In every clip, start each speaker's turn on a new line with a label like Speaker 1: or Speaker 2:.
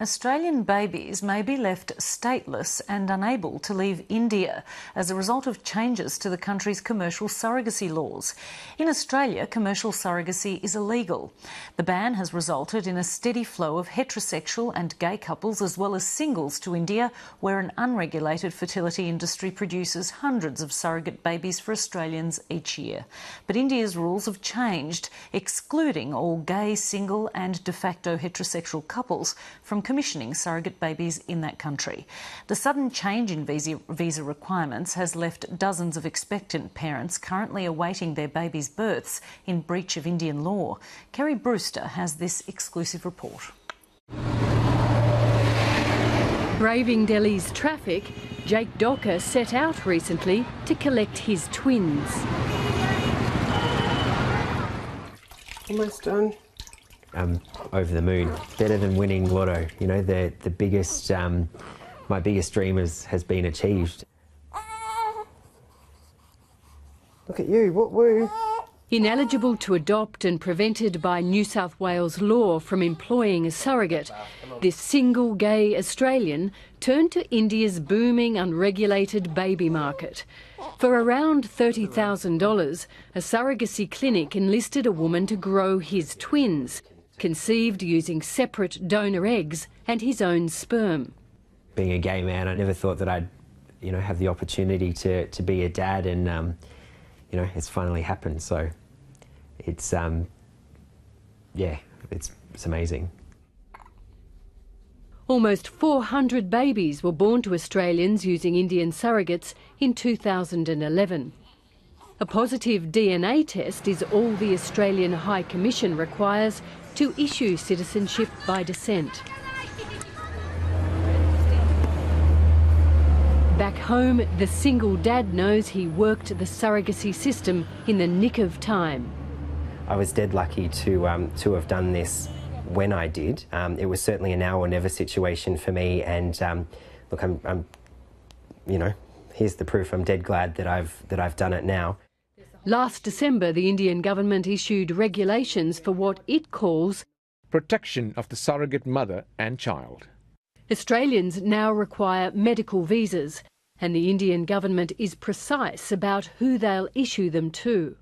Speaker 1: Australian babies may be left stateless and unable to leave India as a result of changes to the country's commercial surrogacy laws. In Australia, commercial surrogacy is illegal. The ban has resulted in a steady flow of heterosexual and gay couples as well as singles to India, where an unregulated fertility industry produces hundreds of surrogate babies for Australians each year. But India's rules have changed, excluding all gay, single and de facto heterosexual couples from commissioning surrogate babies in that country. The sudden change in visa requirements has left dozens of expectant parents currently awaiting their babies' births in breach of Indian law. Kerry Brewster has this exclusive report.
Speaker 2: Braving Delhi's traffic, Jake Docker set out recently to collect his twins.
Speaker 3: Almost done.
Speaker 4: I'm over the moon. Better than winning lotto. You know, the biggest, my biggest dream has been achieved.
Speaker 3: Look at you, what woo?
Speaker 2: Ineligible to adopt and prevented by New South Wales law from employing a surrogate, this single gay Australian turned to India's booming unregulated baby market. For around $30,000, a surrogacy clinic enlisted a woman to grow his twins, conceived using separate donor eggs and his own sperm.
Speaker 4: Being a gay man, I never thought that I'd, have the opportunity to be a dad, and it's finally happened. So it's it's amazing.
Speaker 2: Almost 400 babies were born to Australians using Indian surrogates in 2011. A positive DNA test is all the Australian High Commission requires to issue citizenship by descent. Back home, the single dad knows he worked the surrogacy system in the nick of time.
Speaker 4: I was dead lucky to have done this when I did. It was certainly a now or never situation for me, and look, I'm here's the proof. I'm dead glad that I've done it now.
Speaker 2: Last December, the Indian government issued regulations for what it calls
Speaker 5: protection of the surrogate mother and child.
Speaker 2: Australians now require medical visas, and the Indian government is precise about who they'll issue them to.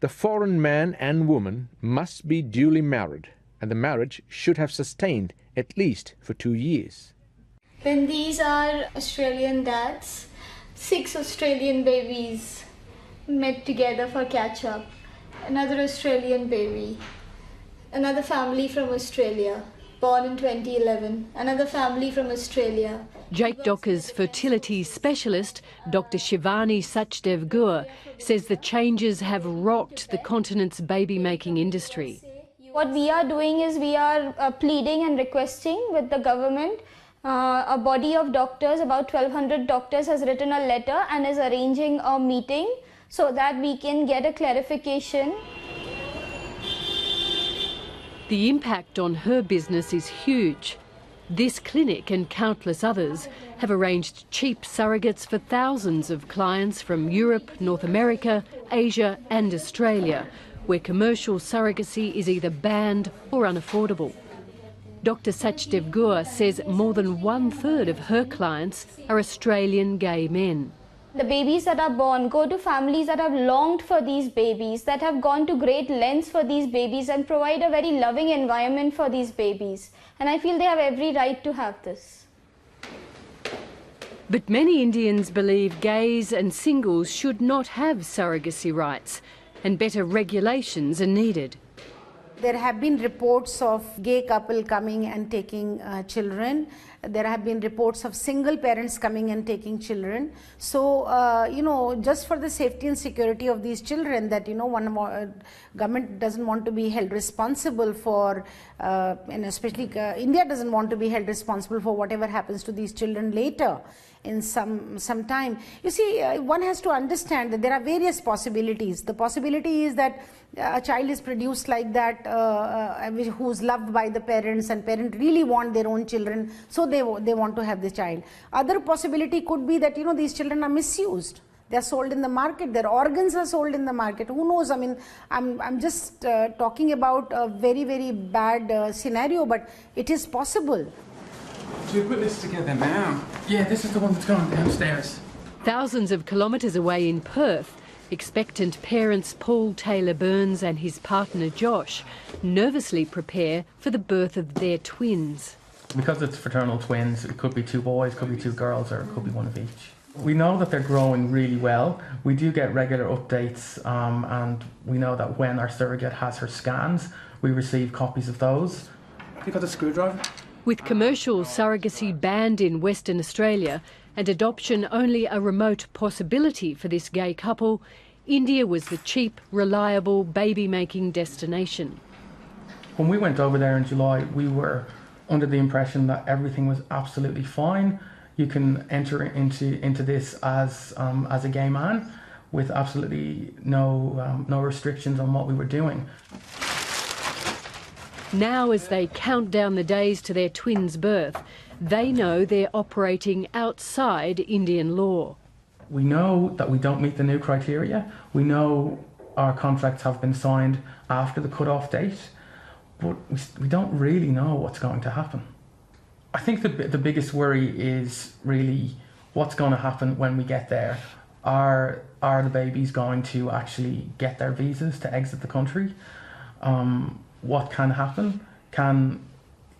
Speaker 5: The foreign man and woman must be duly married, and the marriage should have sustained at least for 2 years.
Speaker 6: Then these are Australian dads, 6 Australian babies met together for catch-up, another Australian baby, another family from Australia, born in 2011, another family from Australia.
Speaker 2: Jake Docker's fertility specialist, Dr. Shivani Sachdev-Gur, says the changes have rocked the continent's baby-making industry.
Speaker 6: What we are doing is we are pleading and requesting with the government. A body of doctors, about 1,200 doctors, has written a letter and is arranging a meeting so that we can get a clarification.
Speaker 2: The impact on her business is huge. This clinic and countless others have arranged cheap surrogates for thousands of clients from Europe, North America, Asia and Australia, where commercial surrogacy is either banned or unaffordable. Dr. Sachdev-Gur says more than 1/3 of her clients are Australian gay men.
Speaker 6: The babies that are born go to families that have longed for these babies, that have gone to great lengths for these babies and provide a very loving environment for these babies. And I feel they have every right to have this.
Speaker 2: But many Indians believe gays and singles should not have surrogacy rights, and better regulations are needed.
Speaker 7: There have been reports of gay couple coming and taking children. There have been reports of single parents coming and taking children. So, just for the safety and security of these children, that, government doesn't want to be held responsible for, and especially India doesn't want to be held responsible for whatever happens to these children later in some time. You see, one has to understand that there are various possibilities. The possibility is that a child is produced like that, who's loved by the parents, and parents really want their own children, so they want to have the child. Other possibility could be that these children are misused. They are sold in the market. Their organs are sold in the market. Who knows? I mean, I'm just talking about a very, very bad scenario, but it is possible.
Speaker 8: Should we put this together now? Yeah, this is the one that's going downstairs.
Speaker 2: Thousands of kilometres away in Perth, expectant parents Paul Taylor Burns and his partner Josh nervously prepare for the birth of their twins.
Speaker 9: Because it's fraternal twins, it could be 2 boys, could be 2 girls, or it could be one of each. We know that they're growing really well. We do get regular updates, and we know that when our surrogate has her scans, we receive copies of those.
Speaker 8: Have you got a screwdriver?
Speaker 2: With commercial surrogacy banned in Western Australia and adoption only a remote possibility for this gay couple, India was the cheap, reliable baby-making destination.
Speaker 9: When we went over there in July, we were under the impression that everything was absolutely fine. You can enter into this as a gay man with absolutely no restrictions on what we were doing.
Speaker 2: Now, as they count down the days to their twins' birth, they know they're operating outside Indian law.
Speaker 9: We know that we don't meet the new criteria. We know our contracts have been signed after the cut-off date, but we don't really know what's going to happen. I think the biggest worry is really what's going to happen when we get there. Are the babies going to actually get their visas to exit the country? What can happen?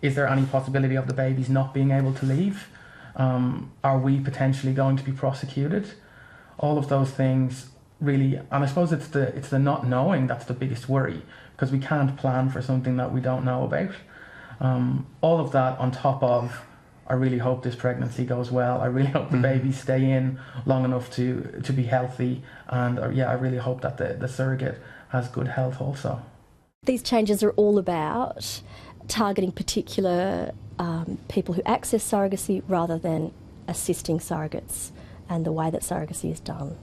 Speaker 9: Is there any possibility of the babies not being able to leave? Are we potentially going to be prosecuted? All of those things really, and I suppose it's the not knowing that's the biggest worry, because we can't plan for something that we don't know about. All of that on top of, I really hope this pregnancy goes well. I really hope the babies stay in long enough to be healthy, and I really hope that the surrogate has good health also.
Speaker 10: These changes are all about targeting particular people who access surrogacy rather than assisting surrogates and the way that surrogacy is done.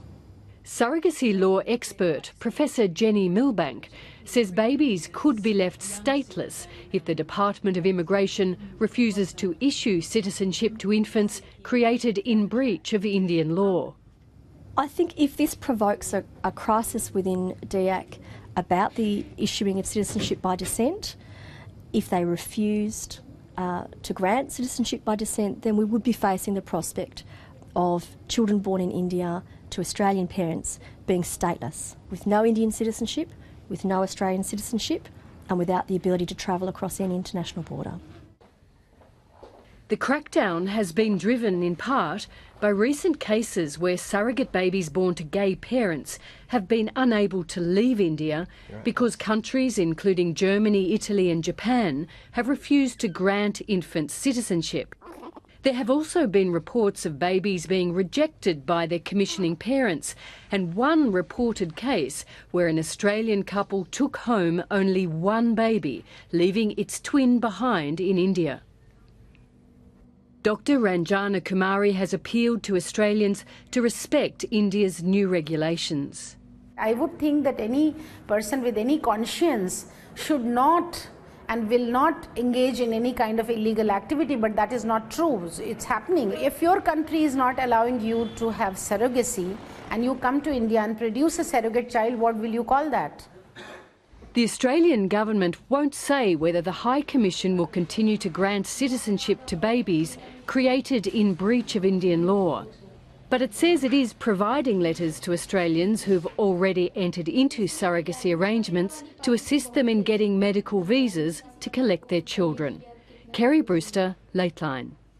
Speaker 2: Surrogacy law expert Professor Jenny Milbank says babies could be left stateless if the Department of Immigration refuses to issue citizenship to infants created in breach of Indian law.
Speaker 10: I think if this provokes a crisis within DEAC about the issuing of citizenship by descent, if they refused to grant citizenship by descent, then we would be facing the prospect of children born in India to Australian parents being stateless, with no Indian citizenship, with no Australian citizenship, and without the ability to travel across any international border.
Speaker 2: The crackdown has been driven in part by recent cases where surrogate babies born to gay parents have been unable to leave India because countries including Germany, Italy and Japan have refused to grant infants citizenship. There have also been reports of babies being rejected by their commissioning parents, and one reported case where an Australian couple took home only one baby, leaving its twin behind in India. Dr Ranjana Kumari has appealed to Australians to respect India's new regulations.
Speaker 7: I would think that any person with any conscience should not and will not engage in any kind of illegal activity, but that is not true. It's happening. If your country is not allowing you to have surrogacy and you come to India and produce a surrogate child, what will you call that?
Speaker 2: The Australian government won't say whether the High Commission will continue to grant citizenship to babies created in breach of Indian law. But it says it is providing letters to Australians who've already entered into surrogacy arrangements to assist them in getting medical visas to collect their children. Kerry Brewster, Lateline.